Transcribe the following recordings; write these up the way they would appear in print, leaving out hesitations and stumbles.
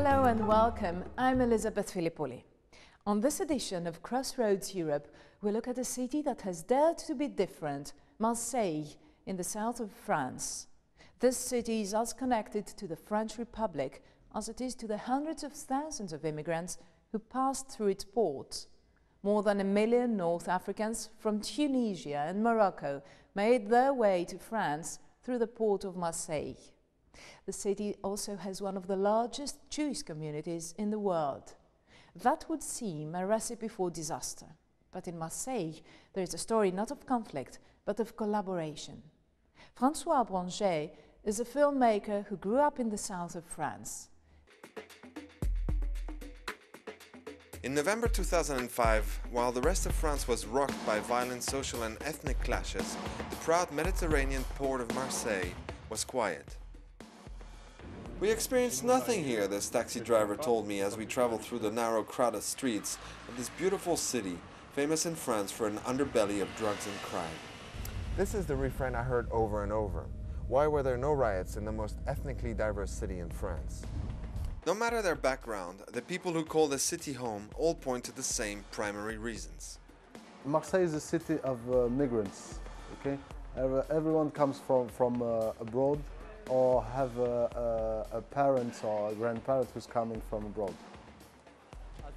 Hello and welcome. I'm Elisabeth Filippoli. On this edition of Crossroads Europe, we look at a city that has dared to be different, Marseille, in the south of France. This city is as connected to the French Republic as it is to the hundreds of thousands of immigrants who passed through its ports. More than 1 million North Africans from Tunisia and Morocco made their way to France through the port of Marseille. The city also has one of the largest Jewish communities in the world. That would seem a recipe for disaster. But in Marseille, there is a story not of conflict, but of collaboration. Francois Bringer is a filmmaker who grew up in the south of France. In November 2005, while the rest of France was rocked by violent social and ethnic clashes, the proud Mediterranean port of Marseille was quiet. We experienced nothing here, this taxi driver told me as we traveled through the narrow, crowded streets of this beautiful city, famous in France for an underbelly of drugs and crime. This is the refrain I heard over and over. Why were there no riots in the most ethnically diverse city in France? No matter their background, the people who call the city home all point to the same primary reasons. Marseille is a city of migrants. Okay, everyone comes from abroad, or have a parent or a grandparent who's coming from abroad.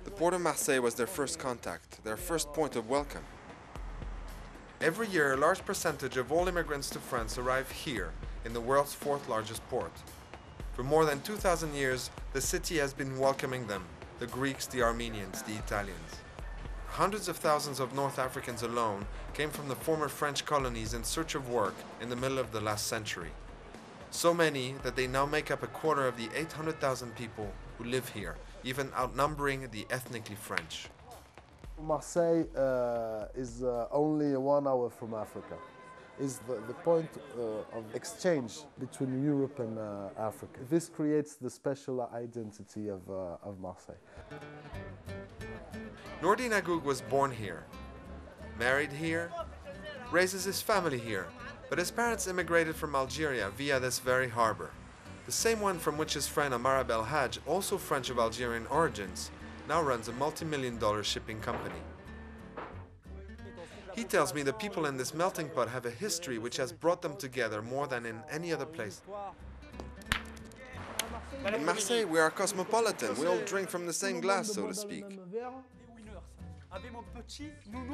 The port of Marseille was their first contact, their first point of welcome. Every year, a large percentage of all immigrants to France arrive here, in the world's fourth largest port. For more than 2,000 years, the city has been welcoming them, the Greeks, the Armenians, the Italians. Hundreds of thousands of North Africans alone came from the former French colonies in search of work in the middle of the last century. So many that they now make up a quarter of the 800,000 people who live here, even outnumbering the ethnically French. Marseille is only 1 hour from Africa. Is the point of exchange between Europe and Africa. This creates the special identity of Marseille. Nourdine Agoug was born here, married here, raises his family here, but his parents immigrated from Algeria via this very harbor. The same one from which his friend Amara Belhaj, also French of Algerian origins, now runs a multi-million-dollar shipping company. He tells me the people in this melting pot have a history which has brought them together more than in any other place. In Marseille, we are cosmopolitan. We all drink from the same glass, so to speak.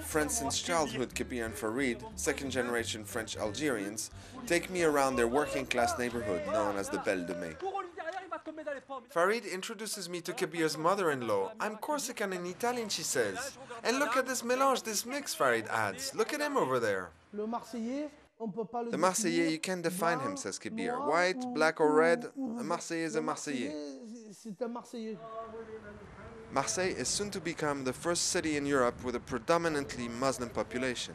Friends since childhood, Kabir and Farid, second-generation French Algerians, take me around their working-class neighborhood known as the Belle de Mai. Farid introduces me to Kabir's mother-in-law. I'm Corsican and Italian, she says. And look at this mélange, this mix, Farid adds. Look at him over there. The Marseillais, you can't define him, says Kabir. White, black or red, a Marseillais is a Marseillais. Marseille is soon to become the first city in Europe with a predominantly Muslim population.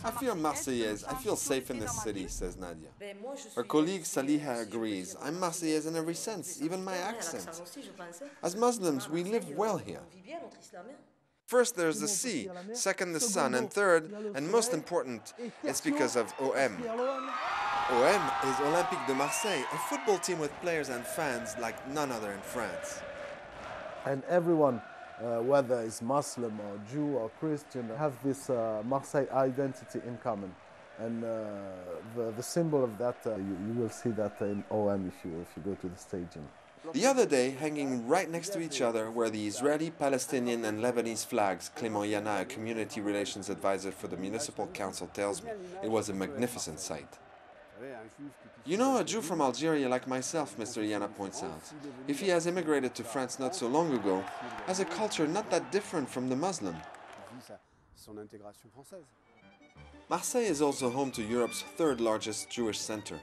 I feel Marseillaise, I feel safe in this city, says Nadia. Her colleague Saliha agrees. I'm Marseillaise in every sense, even my accent. As Muslims, we live well here. First there's the sea, second the sun, and third, and most important, it's because of OM. OM is Olympique de Marseille, a football team with players and fans like none other in France. And everyone, whether it's Muslim or Jew or Christian, have this Marseille identity in common. And the symbol of that, you will see that in OM if you go to the stadium. The other day, hanging right next to each other, were the Israeli, Palestinian and Lebanese flags. Clément Yana, a community relations advisor for the municipal council, tells me. It was a magnificent sight. You know, a Jew from Algeria like myself, Mr. Yana points out, if he has immigrated to France not so long ago, has a culture not that different from the Muslim. Marseille is also home to Europe's third largest Jewish center.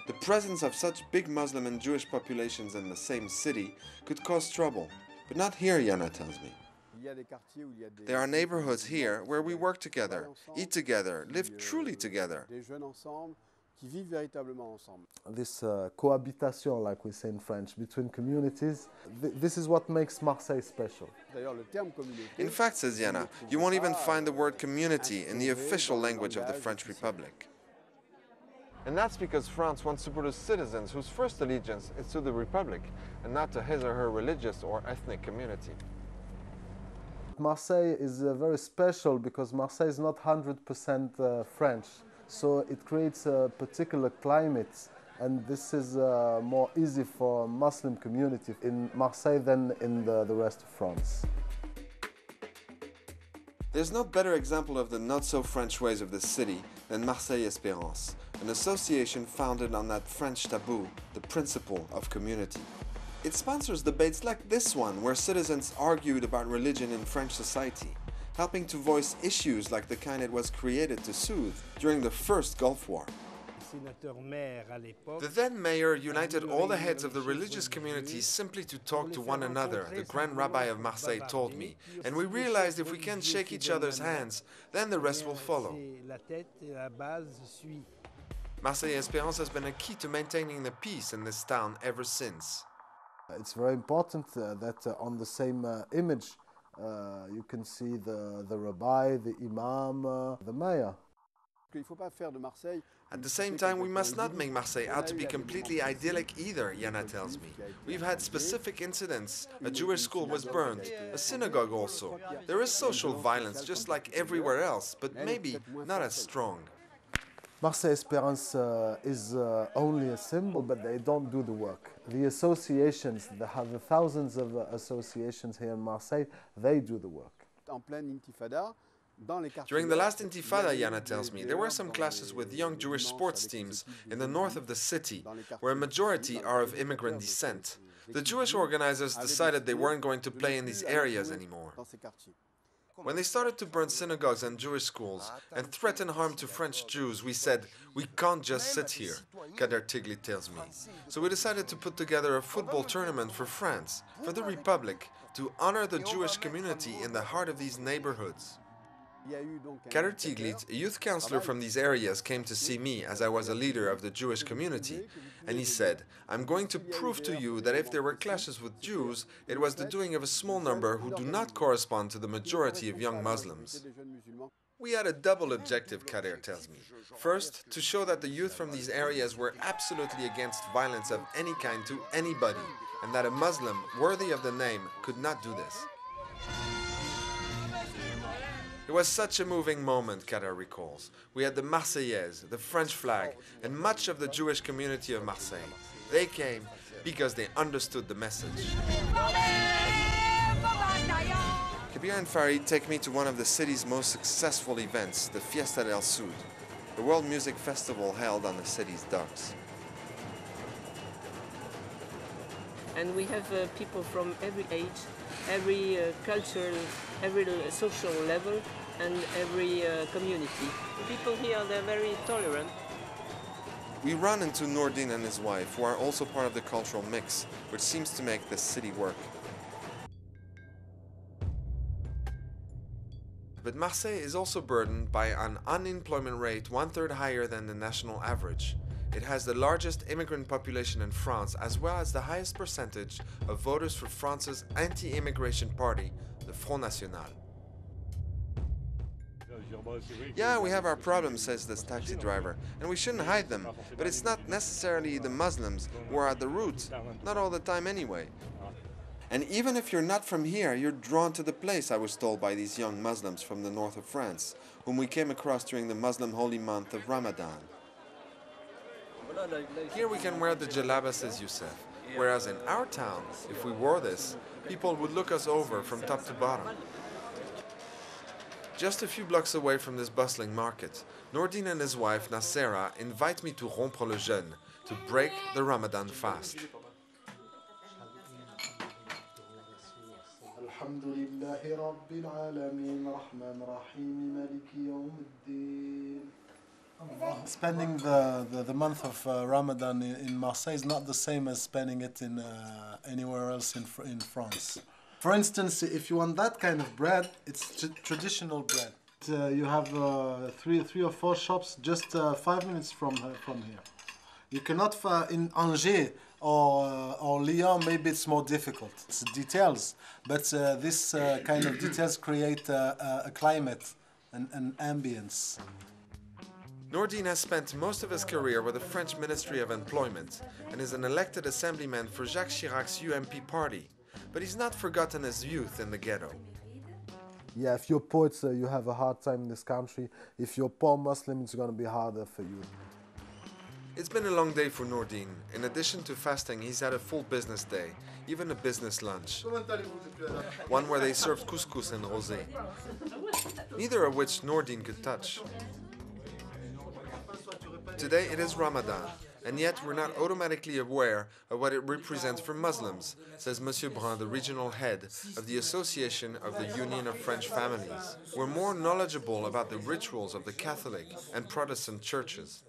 The presence of such big Muslim and Jewish populations in the same city could cause trouble, but not here, Yana tells me. There are neighborhoods here where we work together, eat together, live truly together. qui vivent véritablement ensemble. This cohabitation, like we say in French, between communities, this is what makes Marseille special. D'ailleurs, le terme communauté. In fact, says Yana, you won't even find the word community in the official language of the French Republic. And that's because France wants to produce citizens whose first allegiance is to the Republic and not to his or her religious or ethnic community. Marseille is very special because Marseille is not 100% French, so it creates a particular climate, and this is more easy for Muslim community in Marseille than in the rest of France. There's no better example of the not-so-French ways of the city than Marseille Espérance, an association founded on that French taboo, the principle of community. It sponsors debates like this one, where citizens argued about religion in French society, helping to voice issues like the kind it was created to soothe during the First Gulf War. The then mayor united all the heads of the religious communities simply to talk to one another, the Grand Rabbi of Marseille told me, and we realized if we can shake each other's hands, then the rest will follow. Marseille Espérance has been a key to maintaining the peace in this town ever since. It's very important that on the same image you can see the rabbi, the imam, the mayor. At the same time, we must not make Marseille out to be completely idyllic either, Yana tells me. We've had specific incidents. A Jewish school was burned, a synagogue also. There is social violence just like everywhere else, but maybe not as strong. Marseille Espérance is only a symbol, but they don't do the work. The associations, they have thousands of associations here in Marseille, they do the work. During the last Intifada, Yana tells me, there were some clashes with young Jewish sports teams in the north of the city, where a majority are of immigrant descent. The Jewish organizers decided they weren't going to play in these areas anymore. When they started to burn synagogues and Jewish schools and threaten harm to French Jews, we said, we can't just sit here, Kader Tigli tells me. So we decided to put together a football tournament for France, for the Republic, to honor the Jewish community in the heart of these neighborhoods. Kader Tiglit, a youth counselor from these areas, came to see me as I was a leader of the Jewish community, and he said, I'm going to prove to you that if there were clashes with Jews, it was the doing of a small number who do not correspond to the majority of young Muslims. We had a double objective, Kader tells me. First, to show that the youth from these areas were absolutely against violence of any kind to anybody, and that a Muslim worthy of the name could not do this. It was such a moving moment, Kader recalls. We had the Marseillaise, the French flag, and much of the Jewish community of Marseille. They came because they understood the message. Kabir and Farid take me to one of the city's most successful events, the Fiesta del Sud, the world music festival held on the city's docks. And we have people from every age, every culture, every social level, and every community. People here, they're very tolerant. We run into Nourdine and his wife, who are also part of the cultural mix, which seems to make the city work. But Marseille is also burdened by an unemployment rate 1/3 higher than the national average. It has the largest immigrant population in France, as well as the highest percentage of voters for France's anti-immigration party, the Front National. Yeah, we have our problems, says this taxi driver, and we shouldn't hide them, but it's not necessarily the Muslims who are at the root, not all the time anyway. And even if you're not from here, you're drawn to the place, I was told by these young Muslims from the north of France, whom we came across during the Muslim holy month of Ramadan. Here we can wear the jalaba, says Youssef, whereas in our town, if we wore this, people would look us over from top to bottom. Just a few blocks away from this bustling market, Nourdine and his wife, Nassera, invite me to rompre le jeûne, to break the Ramadan fast. Spending the month of Ramadan in Marseille is not the same as spending it in anywhere else in France. For instance, if you want that kind of bread, it's traditional bread. You have three or four shops just 5 minutes from here. You cannot in Angers or Lyon. Maybe it's more difficult. It's details, but this kind of details create a climate and an ambience. Nourdine has spent most of his career with the French Ministry of Employment and is an elected assemblyman for Jacques Chirac's UMP party, but he's not forgotten his youth in the ghetto. Yeah, if you're poets, you have a hard time in this country. If you're poor Muslim, it's going to be harder for you. It's been a long day for Nourdine. In addition to fasting, he's had a full business day, even a business lunch. One where they served couscous and rosé, neither of which Nourdine could touch. Today it is Ramadan, and yet we're not automatically aware of what it represents for Muslims, says Monsieur Brun, the regional head of the Association of the Union of French Families. We're more knowledgeable about the rituals of the Catholic and Protestant churches.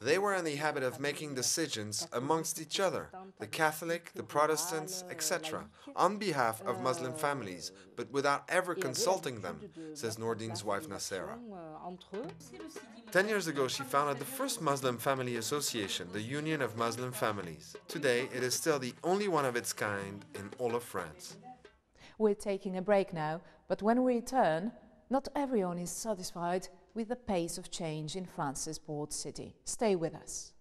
They were in the habit of making decisions amongst each other, the Catholic, the Protestants, etc., on behalf of Muslim families, but without ever consulting them, says Nourdine's wife Nassera. 10 years ago, she founded the first Muslim family association, the Union of Muslim Families. Today, it is still the only one of its kind in all of France. We're taking a break now, but when we return, not everyone is satisfied with the pace of change in France's port city. Stay with us.